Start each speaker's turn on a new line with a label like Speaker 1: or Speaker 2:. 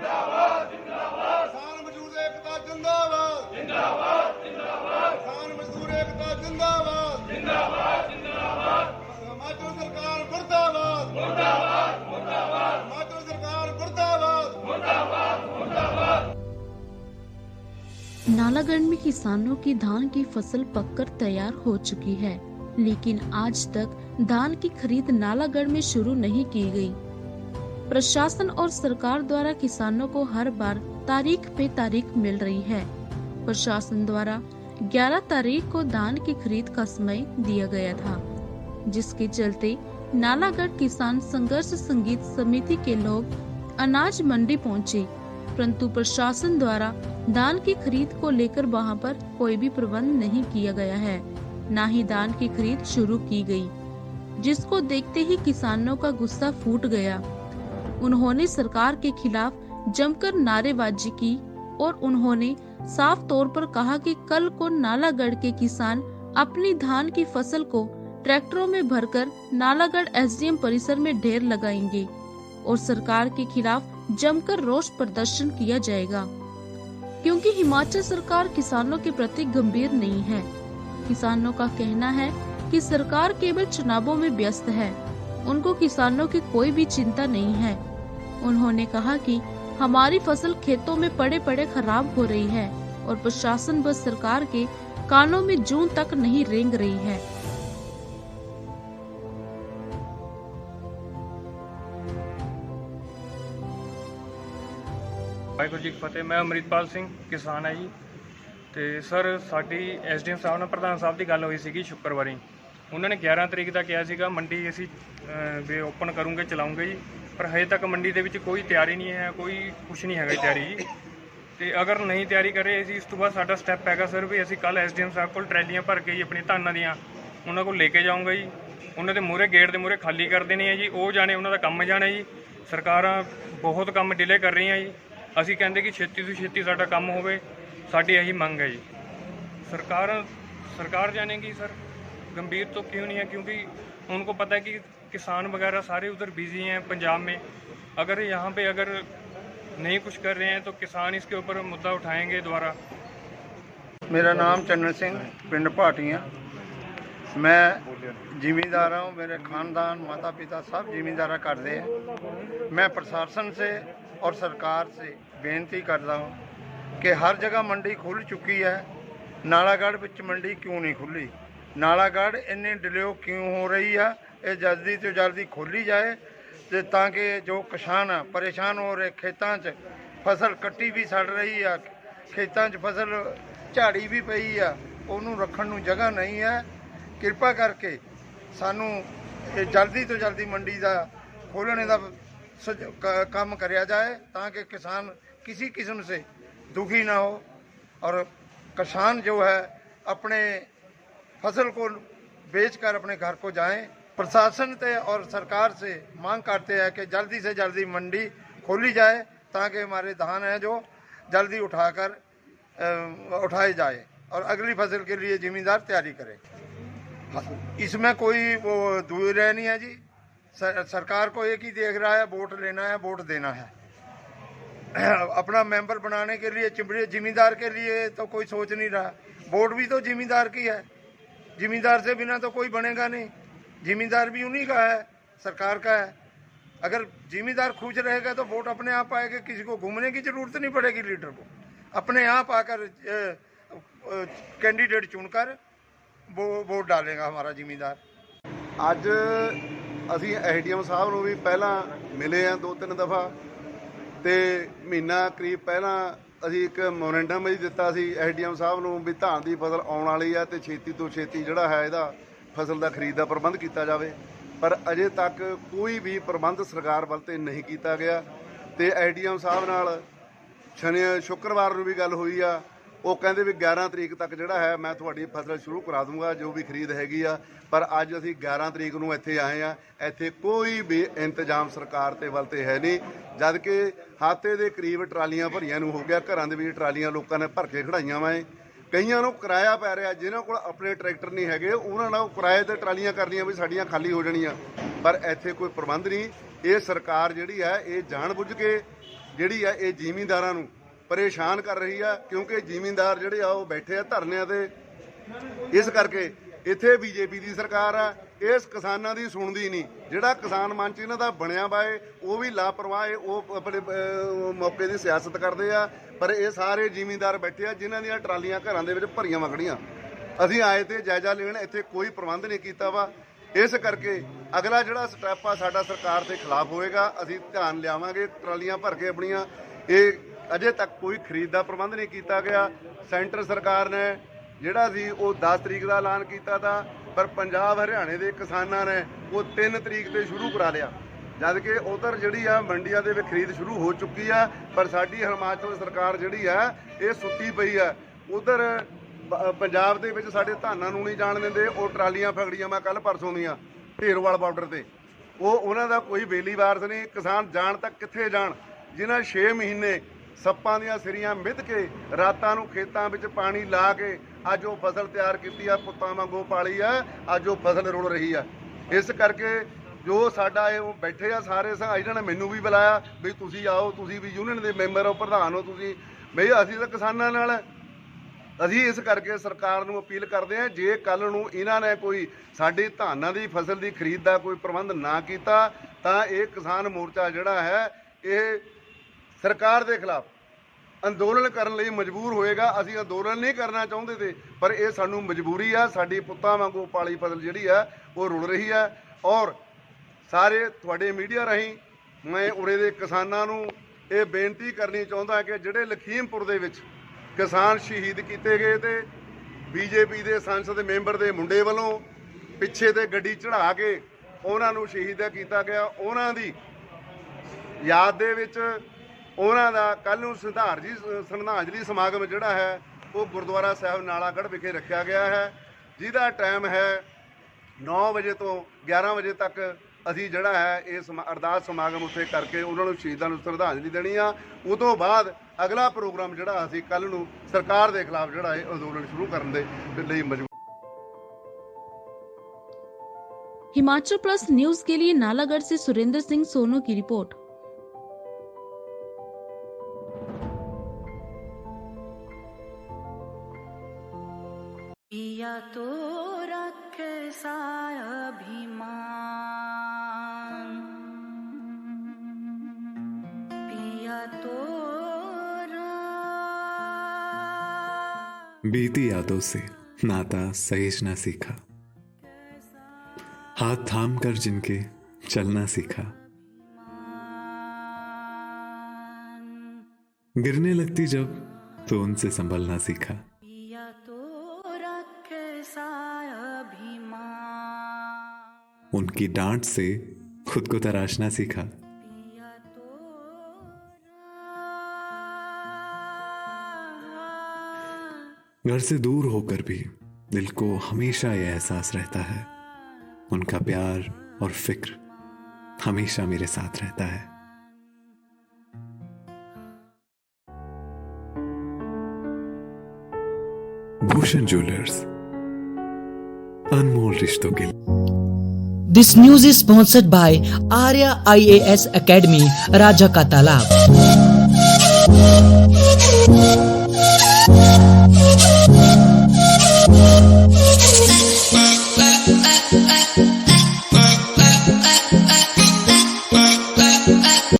Speaker 1: किसान मजदूर एकता जिंदाबाद जिंदाबाद जिंदाबाद। किसान मजदूर एकता जिंदाबाद जिंदाबाद जिंदाबाद। हिमाचल सरकार मुर्दाबाद मुर्दाबाद मुर्दाबाद। हिमाचल सरकार मुर्दाबाद मुर्दाबाद मुर्दाबाद।
Speaker 2: नालागढ़ में किसानों की धान की फसल पककर तैयार हो चुकी है, लेकिन आज तक धान की खरीद नालागढ़ में शुरू नहीं की गई। प्रशासन और सरकार द्वारा किसानों को हर बार तारीख पे तारीख मिल रही है। प्रशासन द्वारा 11 तारीख को धान की खरीद का समय दिया गया था, जिसके चलते नालागढ़ किसान संघर्ष संगीत समिति के लोग अनाज मंडी पहुंचे, परंतु प्रशासन द्वारा धान की खरीद को लेकर वहां पर कोई भी प्रबंध नहीं किया गया है, न ही धान की खरीद शुरू की गई, जिसको देखते ही किसानों का गुस्सा फूट गया। उन्होंने सरकार के खिलाफ जमकर नारेबाजी की और उन्होंने साफ तौर पर कहा कि कल को नालागढ़ के किसान अपनी धान की फसल को ट्रैक्टरों में भरकर नालागढ़ एसडीएम परिसर में ढेर लगाएंगे और सरकार के खिलाफ जमकर रोष प्रदर्शन किया जाएगा, क्योंकि हिमाचल सरकार किसानों के प्रति गंभीर नहीं है। किसानों का कहना है कि सरकार केवल चुनावों में व्यस्त है, उनको किसानों की कोई भी चिंता नहीं है। उन्होंने कहा कि हमारी फसल खेतों में पड़े पड़े खराब हो रही है और प्रशासन व सरकार के कानों में जूं तक नहीं रेंग रही है।
Speaker 3: वाहिगुरू जी की फतेह। मैं अमृतपाल सिंह किसान है जी। तो सर साडी एसडीएम साहब ਨਾਲ ਪ੍ਰਧਾਨ ਸਾਹਿਬ ਦੀ ਗੱਲ ਹੋਈ ਸੀਗੀ ਸ਼ੁੱਕਰਵਾਰੀ। ਉਹਨਾਂ ਨੇ 11 ਤਰੀਕ ਦਾ ਕਿਹਾ ਸੀਗਾ ਮੰਡੀ ਅਸੀਂ ਵੀ ਓਪਨ ਕਰੂੰਗੇ ਚਲਾਉਂਗੇ ਜੀ, ਪਰ ਹਜੇ ਤੱਕ ਮੰਡੀ ਦੇ ਵਿੱਚ ਕੋਈ ਤਿਆਰੀ ਨਹੀਂ ਹੈ, ਕੋਈ ਕੁਛ ਨਹੀਂ ਹੈਗਾ ਤਿਆਰੀ ਜੀ। ਤੇ ਅਗਰ ਨਹੀਂ ਤਿਆਰੀ ਕਰੇ ਅਸੀਂ ਇਸ ਤੋਂ ਬਾਅਦ ਸਾਡਾ ਸਟੈਪ ਹੈਗਾ ਸਰ ਵੀ ਅਸੀਂ ਕੱਲ ਐਸਡੀਐਮ ਸਾਹਿਬ ਕੋਲ ਟਰੈਲੀਆਂ ਭਰ ਕੇ ਜੀ ਆਪਣੀ ਧਾਨਾਂ ਦੀਆਂ ਉਹਨਾਂ ਕੋਲ ਲੈ ਕੇ ਜਾਊਂਗਾ ਜੀ। ਉਹਨਾਂ ਦੇ ਮੂਹਰੇ ਗੇਟ ਦੇ ਮੂਹਰੇ ਖਾਲੀ ਕਰ ਦੇਣੀ ਹੈ ਜੀ, ਉਹ ਜਾਣੇ ਉਹਨਾਂ ਦਾ ਕੰਮ ਜਾਣੇ ਜੀ। ਸਰਕਾਰਾਂ ਬਹੁਤ ਕੰਮ ਡਿਲੇ ਕਰ ਰਹੀਆਂ ਜੀ। ਅਸੀਂ ਕਹਿੰਦੇ ਕਿ ਛੇਤੀ ਤੋਂ ਛੇਤੀ ਸਾਡਾ ਕੰਮ ਹੋਵੇ, ਸਾਡੀ ਇਹੀ ਮੰਗ है जी। सरकार जानेगी सर, गंभीर तो क्यों नहीं है, क्योंकि उनको पता है कि किसान वगैरह सारे उधर बिजी हैं पंजाब में। अगर यहाँ पे अगर नहीं कुछ कर रहे हैं तो किसान इसके ऊपर मुद्दा उठाएंगे दोबारा।
Speaker 1: मेरा नाम चन्नन सिंह, पिंड भाटियाँ। मैं जिमींदार हूँ, मेरे खानदान माता पिता सब जिमींदारा करते हैं। मैं प्रशासन से और सरकार से बेनती करता हूँ कि हर जगह मंडी खुल चुकी है, नालागढ़ विच मंडी क्यों नहीं खुली, नालागढ़ इन्नी डिले क्यों हो रही है, ये जल्दी तो जल्दी खोली जाए ते ताकि जो किसान परेशान हो रहे, खेतों च फसल कट्टी भी सड़ रही है, खेतों च फसल झाड़ी भी पई है, उन्होंने रखण नूं जगह नहीं है। किरपा करके सानू जल्दी तो जल्दी मंडी का खोलने का काम कराया जाए ताकि किसान किसी किस्म से दुखी ना हो और किसान जो है अपने फसल को बेचकर अपने घर को जाएं। प्रशासन से और सरकार से मांग करते हैं कि जल्दी से जल्दी मंडी खोली जाए ताकि हमारे धान हैं जो जल्दी उठाए जाए और अगली फसल के लिए जिम्मेदार तैयारी करें। इसमें कोई वो दूर रह नहीं है जी। सरकार को एक ही देख रहा है, वोट लेना है, वोट देना है। अपना मेंबर बनाने के लिए जिम्मेदार के लिए तो कोई सोच नहीं रहा। वोट भी तो जिम्मेदार की है, जिम्मेदार से बिना तो कोई बनेगा नहीं। जिम्मेदार भी उन्हीं का है, सरकार का है। अगर जिम्मेदार खुश रहेगा तो वोट अपने आप आएगा, किसी को घूमने की जरूरत नहीं पड़ेगी। लीडर को अपने आप आकर कैंडिडेट चुनकर वो वोट डालेगा हमारा जिम्मेदार।
Speaker 4: ਅੱਜ ਅਸੀਂ ਐਸਡੀਐਮ ਸਾਹਿਬ ਨੂੰ ਵੀ ਪਹਿਲਾਂ ਮਿਲੇ ਆ 2-3 ਦਫਾ ਤੇ ਮਹੀਨਾ ਕਰੀਬ ਪਹਿਲਾਂ ਅਸੀਂ ਇੱਕ ਮੈਮੋਰੈਂਡਮ ਵੀ ਦਿੱਤਾ ਸੀ ਐਸਡੀਐਮ ਸਾਹਿਬ ਨੂੰ ਵੀ ਧਾਨ ਦੀ ਫਸਲ ਆਉਣ ਵਾਲੀ ਆ ਤੇ ਛੇਤੀ ਤੋਂ ਛੇਤੀ ਜਿਹੜਾ ਹੈ ਇਹਦਾ ਫਸਲ ਦਾ ਖਰੀਦ ਦਾ ਪ੍ਰਬੰਧ ਕੀਤਾ ਜਾਵੇ, ਪਰ ਅਜੇ ਤੱਕ ਕੋਈ ਵੀ ਪ੍ਰਬੰਧ ਸਰਕਾਰ ਵੱਲ ਤੇ ਨਹੀਂ ਕੀਤਾ ਗਿਆ। ਤੇ ਐਸਡੀਐਮ ਸਾਹਿਬ ਨਾਲ ਸ਼ੁੱਕਰਵਾਰ ਨੂੰ ਵੀ ਗੱਲ ਹੋਈ ਆ, ਉਹ ਕਹਿੰਦੇ ਵੀ 11 ਤਰੀਕ ਤੱਕ ਜਿਹੜਾ ਹੈ ਮੈਂ ਤੁਹਾਡੀ ਫਸਲ ਸ਼ੁਰੂ ਕਰਾ ਦੂੰਗਾ ਜੋ ਵੀ ਖਰੀਦ ਹੈਗੀ ਆ। ਪਰ ਅੱਜ ਅਸੀਂ 11 ਤਰੀਕ ਨੂੰ ਇੱਥੇ ਆਏ ਆ, ਇੱਥੇ ਕੋਈ ਵੀ ਇੰਤਜ਼ਾਮ ਸਰਕਾਰ ਤੇ ਵੱਲ ਤੇ ਹੈ ਨਹੀਂ, ਜਦ ਕਿ ਹਾਤੇ ਦੇ ਕਰੀਬ ਟਰਾਲੀਆਂ ਭਰੀਆਂ ਨੂੰ ਹੋ ਗਿਆ। ਘਰਾਂ ਦੇ ਵਿੱਚ ਟਰਾਲੀਆਂ ਲੋਕਾਂ ਨੇ ਭਰ ਕੇ ਖੜਾਈਆਂ ਵਾ। ਕਈਆਂ ਨੂੰ ਕਿਰਾਇਆ ਪੈ ਰਿਹਾ, ਜਿਨ੍ਹਾਂ ਕੋਲ ਆਪਣੇ ਟਰੈਕਟਰ ਨਹੀਂ ਹੈਗੇ ਉਹਨਾਂ ਨਾਲ ਕਿਰਾਏ ਤੇ ਟਰਾਲੀਆਂ ਕਰਨੀਆਂ ਵੀ ਸਾਡੀਆਂ ਖਾਲੀ ਹੋ ਜਾਣੀਆਂ, ਪਰ ਇੱਥੇ ਕੋਈ ਪ੍ਰਬੰਧ ਨਹੀਂ। ਇਹ ਸਰਕਾਰ ਜਿਹੜੀ ਹੈ ਇਹ ਜਾਣ ਬੁੱਝ ਕੇ ਜਿਹੜੀ ਆ ਇਹ ਜ਼ਿਮੀਂਦਾਰਾਂ ਨੂੰ ਪਰੇਸ਼ਾਨ ਕਰ ਰਹੀ ਆ, ਕਿਉਂਕਿ ਜ਼ਿਮੀਂਦਾਰ ਜਿਹੜੇ ਆ ਉਹ ਬੈਠੇ ਆ ਧਰਨਿਆਂ ਤੇ। ਇਸ ਕਰਕੇ ਇੱਥੇ ਬੀਜੇਪੀ ਦੀ ਸਰਕਾਰ ਆ, ਇਸ ਕਿਸਾਨਾਂ ਦੀ ਸੁਣਦੀ ਨਹੀਂ। ਜਿਹੜਾ ਕਿਸਾਨ ਮੰਚ ਇਹਨਾਂ ਦਾ ਬਣਿਆ ਵਾ ਏ ਉਹ ਵੀ ਲਾਪਰਵਾਹ ਏ, ਉਹ ਆਪਣੇ ਮੌਕੇ ਦੀ ਸਿਆਸਤ ਕਰਦੇ ਆ। ਪਰ ਇਹ ਸਾਰੇ ਜ਼ਿਮੀਂਦਾਰ ਬੈਠੇ ਆ ਜਿਨ੍ਹਾਂ ਦੀਆਂ ਟਰਾਲੀਆਂ ਘਰਾਂ ਦੇ ਵਿੱਚ ਭਰੀਆਂ ਵਗੜੀਆਂ। ਅਸੀਂ ਆਏ ਤੇ ਜਾਇਜ਼ਾ ਲੈਣ, ਇੱਥੇ ਕੋਈ ਪ੍ਰਬੰਧ ਨਹੀਂ ਕੀਤਾ ਵਾ। ਇਸ ਕਰਕੇ ਅਗਲਾ ਜਿਹੜਾ ਸਟੈਪ ਆ ਸਾਡਾ ਸਰਕਾਰ ਦੇ ਖਿਲਾਫ ਹੋਏਗਾ। ਅਸੀਂ ਧਿਆਨ ਲਿਆਵਾਂਗੇ ਟਰਾਲੀਆਂ ਭਰ ਕੇ ਆਪਣੀਆਂ। ਇਹ ਅਜੇ ਤੱਕ ਕੋਈ ਖਰੀਦ ਦਾ ਪ੍ਰਬੰਧ ਨਹੀਂ ਕੀਤਾ ਗਿਆ। ਸੈਂਟਰ ਸਰਕਾਰ ਨੇ ਜਿਹੜਾ ਸੀ ਉਹ 10 ਤਰੀਕ ਦਾ ਐਲਾਨ ਕੀਤਾ ਤਾ, ਪਰ ਪੰਜਾਬ ਹਰਿਆਣੇ ਦੇ ਕਿਸਾਨਾਂ ਨੇ ਉਹ 3 ਤਰੀਕ ਤੇ ਸ਼ੁਰੂ ਕਰਾ ਲਿਆ, ਜਦ ਕਿ ਉਧਰ ਜਿਹੜੀ ਆ ਮੰਡੀਆਂ ਦੇ ਵਿੱਚ ਖਰੀਦ ਸ਼ੁਰੂ ਹੋ ਚੁੱਕੀ ਆ। ਪਰ ਸਾਡੀ ਹਿਮਾਚਲ ਸਰਕਾਰ ਜਿਹੜੀ ਆ ਇਹ ਸੁੱਤੀ ਪਈ ਆ। ਉਧਰ ਪੰਜਾਬ ਦੇ ਵਿੱਚ ਸਾਡੇ ਧਾਨਾਂ ਨੂੰ ਨਹੀਂ ਜਾਣ ਦਿੰਦੇ। ਉਹ ਟਰਾਲੀਆਂ ਫਗੜੀਆਂ ਮੈਂ ਕੱਲ ਪਰਸੋਂ ਦੀਆਂ ਢੇਰਵਾਲ ਬਾਰਡਰ ਤੇ, ਉਹਨਾਂ ਦਾ ਕੋਈ ਬੇਲੀਵਾਰਸ ਨਹੀਂ। ਕਿਸਾਨ ਜਾਣ ਤੱਕ ਕਿੱਥੇ ਜਾਣ, ਜਿਨ੍ਹਾਂ 6 ਮਹੀਨੇ ਸੱਪਾਂ ਦੀਆਂ ਸਿਰੀਆਂ ਮਿੱਧ ਕੇ ਰਾਤਾਂ ਨੂੰ ਖੇਤਾਂ ਵਿੱਚ ਪਾਣੀ ਲਾ ਕੇ ਅੱਜ ਉਹ ਫਸਲ ਤਿਆਰ ਕੀਤੀ ਆ, ਪੁੱਤਾਂ ਵਾਂਗੂ ਪਾਲੀ ਆ, ਅੱਜ ਉਹ ਫਸਲ ਰੁਲ ਰਹੀ ਆ। ਇਸ ਕਰਕੇ ਜੋ ਸਾਡਾ ਇਹ ਉਹ ਬੈਠੇ ਆ ਸਾਰੇ ਇਹਨਾਂ ਨੇ ਮੈਨੂੰ ਵੀ ਬੁਲਾਇਆ ਵੀ ਤੁਸੀਂ ਆਓ, ਤੁਸੀਂ ਵੀ ਯੂਨੀਅਨ ਦੇ ਮੈਂਬਰ ਹੋ, ਪ੍ਰਧਾਨ ਹੋ ਤੁਸੀਂ। ਬਈ ਅਸੀਂ ਤਾਂ ਕਿਸਾਨਾਂ ਨਾਲ। ਅਸੀਂ ਇਸ ਕਰਕੇ ਸਰਕਾਰ ਨੂੰ ਅਪੀਲ ਕਰਦੇ ਹਾਂ, ਜੇ ਕੱਲ ਨੂੰ ਇਹਨਾਂ ਨੇ ਕੋਈ ਸਾਡੀ ਧਾਨਾਂ ਦੀ ਫਸਲ ਦੀ ਖਰੀਦ ਦਾ ਕੋਈ ਪ੍ਰਬੰਧ ਨਾ ਕੀਤਾ ਤਾਂ ਇਹ ਕਿਸਾਨ ਮੋਰਚਾ ਜਿਹੜਾ ਹੈ ਇਹ ਸਰਕਾਰ ਦੇ ਖਿਲਾਫ ਅੰਦੋਲਨ ਕਰਨ ਲਈ ਮਜਬੂਰ ਹੋਏਗਾ। ਅਸੀਂ ਅੰਦੋਲਨ ਨਹੀਂ ਕਰਨਾ ਚਾਹੁੰਦੇ ਤੇ, ਪਰ ਇਹ ਸਾਨੂੰ ਮਜਬੂਰੀ ਆ। ਸਾਡੀ ਪੁੱਤਾਂ ਵਾਂਗੂ ਪਾਲੀ ਫਸਲ ਜਿਹੜੀ ਆ ਉਹ ਰੁਲ ਰਹੀ ਆ। ਔਰ ਸਾਰੇ ਤੁਹਾਡੇ ਮੀਡੀਆ ਰਾਹੀਂ ਮੈਂ ਉਰੇ ਦੇ ਕਿਸਾਨਾਂ ਨੂੰ ਇਹ ਬੇਨਤੀ ਕਰਨੀ ਚਾਹੁੰਦਾ ਕਿ ਜਿਹੜੇ ਲਖੀਮਪੁਰ ਦੇ ਵਿੱਚ ਕਿਸਾਨ ਸ਼ਹੀਦ ਕੀਤੇ ਗਏ ਤੇ ਬੀਜੇਪੀ ਦੇ ਸੰਸਦ ਮੈਂਬਰ ਦੇ ਮੁੰਡੇ ਵੱਲੋਂ ਪਿੱਛੇ ਤੇ ਗੱਡੀ ਚੜ੍ਹਾ ਕੇ ਉਹਨਾਂ ਨੂੰ ਸ਼ਹੀਦ ਕੀਤਾ ਗਿਆ, ਉਹਨਾਂ ਦੀ ਯਾਦ ਦੇ ਵਿੱਚ ਉਹਨਾਂ ਦਾ ਕੱਲ ਨੂੰ ਸ਼ਰਧਾਂਜਲੀ ਸਮਾਗਮ ਜਿਹੜਾ ਹੈ ਉਹ ਗੁਰਦੁਆਰਾ ਸਾਹਿਬ ਨਾਲਾਗੜ੍ਹ ਵਿਖੇ ਰੱਖਿਆ ਗਿਆ ਹੈ, ਜਿਹਦਾ ਟਾਈਮ ਹੈ 9 ਵਜੇ ਤੋਂ 11 ਵਜੇ ਤੱਕ। ਅਸੀਂ ਜਿਹੜਾ ਹੈ ਇਹ ਅਰਦਾਸ ਸਮਾਗਮ ਉੱਥੇ ਕਰਕੇ ਉਹਨਾਂ ਨੂੰ ਸ਼ਹੀਦਾਂ ਨੂੰ ਸ਼ਰਧਾਂਜਲੀ ਦੇਣੀ ਆ। ਉਹ ਤੋਂ ਬਾਅਦ ਅਗਲਾ ਪ੍ਰੋਗਰਾਮ ਜਿਹੜਾ ਅਸੀਂ ਕੱਲ ਨੂੰ ਸਰਕਾਰ ਦੇ ਖਿਲਾਫ ਜਿਹੜਾ ਇਹ ਅੰਦੋਲਨ ਸ਼ੁਰੂ ਕਰਨ ਦੇ ਲਈ ਮਜਬੂਰ।
Speaker 2: हिमाचल प्लस न्यूज के लिए नालागढ़ से सुरेंद्र सिंह सोनू की रिपोर्ट।
Speaker 5: पिया तो रखे सा अभिमान, पिया तो
Speaker 6: बीती यादों से नाता सहेजना सीखा, हाथ थाम कर जिनके चलना सीखा, गिरने लगती जब तो उनसे संभलना सीखा।
Speaker 5: पिया तो रखे सा अभिमान,
Speaker 6: उनकी डांट से खुद को तराशना सीखा।
Speaker 5: पिया तो
Speaker 6: घर से दूर होकर भी दिल को हमेशा यह एहसास रहता है, उनका प्यार और फिक्र हमेशा मेरे साथ रहता है। भूषण ज्वेलर्स, अनमोल रिश्तों के लिए।
Speaker 7: This news is sponsored by Arya IAS Academy, Raja का तालाब।